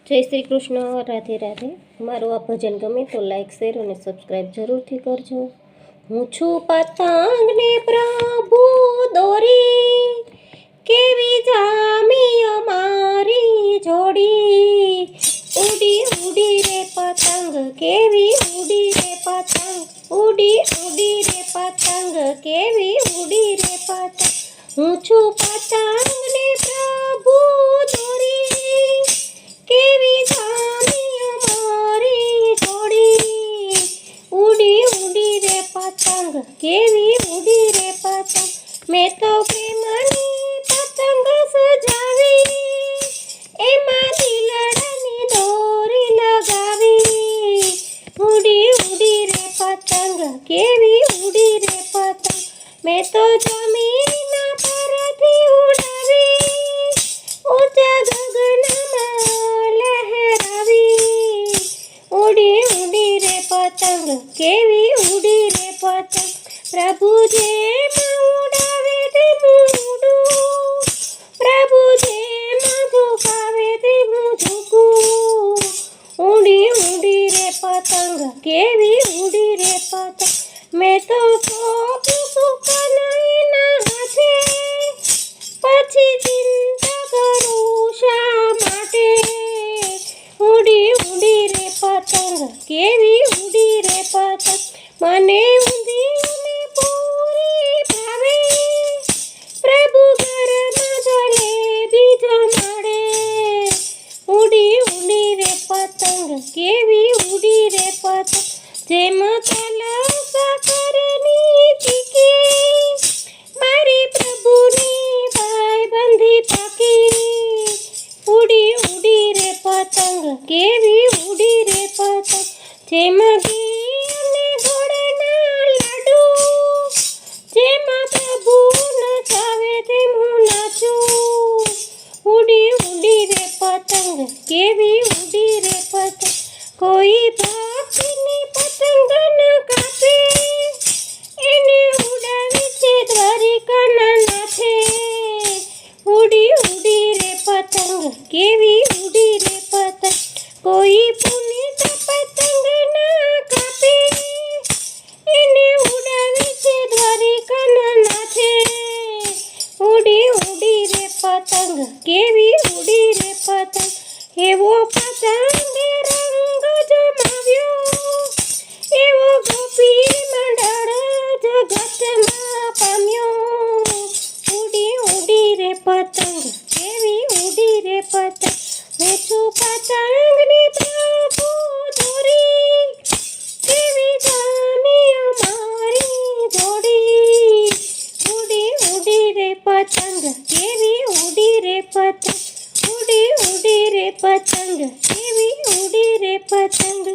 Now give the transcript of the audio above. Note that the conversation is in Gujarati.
જય શ્રી કૃષ્ણ. રાધે રાધે. મારું આ ભજન ગમે તો લાઈક શેર અને સબસ્ક્રાઈબ જરૂરથી કરજો. હું છું પતંગને પ્રભુ દોરી, કેવી જામી અમારી જોડી. ઉડી ઉડી રે પતંગ, કેવી ઉડી રે પતંગ. ઉડી ઉડી રે પતંગ, કેવી ઉડી રે પતંગ. હું છું પતંગને પ્રભુ દોરી, કેવી જામી અમારી જોડી. ઉડી ઉડી રે પતંગ, કેવી ઉડી રે પતંગ. મેં તો પ્રેમની પતંગ સજાવી, એમાં દિલડાની દોરી લગાવી. ઉડી ઉડી રે પતંગ, કેવી ઉડી રે પતંગ. મેં તો જમીનના પરથી ઉડાવી, ઊંચા ગગનમાં લહેરાવી. ઉડી ઉડી રે પતંગ, કેવી ઉડી રે પતંગ. પ્રભુ જેમાં ઉડાવે તેમાં ઉડું, પ્રભુ જેમાં ઝુકાવે તેમાં ઝૂકું. ઉડી ઉડી રે પતંગ, કેવી ઉડી રે પતંગ. મેં તો સોંપ્યું સુકન એના હાથે, પછી ચિંતા કરું શા માટે. ઉડી ઉડી રે પતંગ, કેવી ઉડી રે પતંગ. મને ઊંધિયુંને પૂરી ભાવે, પ્રભુ ઘરમાં જલેબી જમાડે. ઉડી ઉડી રે પતંગ, કેવી ઉડી રે પતંગ. જેમાં તલસા કરેની ચીકી, મારી પ્રભુની ભાઈબંધી પાકી. ઉડી ઉડી રે પતંગ, કેવી ઉડી રે પતંગ. જેમાં ઘી અને ગોળના લાડુ, જેમાં પ્રભુ નચાવે તેમ હું નાચું. ઉડી ઉડી રે પતંગ, કેવી ઉડી રે પતંગ. કોઈ ભક્તિની પતંગ ન કાપે, એને ઉડાવી છે દ્વારિકાના નાથે. ઉડી ઉડી રે પતંગ, કેવી ઉડી રે પતંગ. કોઈ પુનિત પતંગ ના કાપે, એને ઉડાવી છે દ્વારિકાના નાથે. ઉડી ઉડી રે પતંગ, કેવી ઉડી રે પતંગ. એવો પતંગે રંગ જમાવ્યો, એવો ગોપી મંડળ જગતમાં પામ્યો. ઉડી ઉડી રે પતંગ, કેવી ઉડી રે પતંગ. હું છું પતંગની પ્રભુ દોરી, કેવી જામી અમારી જોડી. ઉડી ઉડી રે પતંગ, કેવી ઉડી રે પતંગ. ઉડી ઉડી રે પતંગ, કેવી ઉડી રે પતંગ.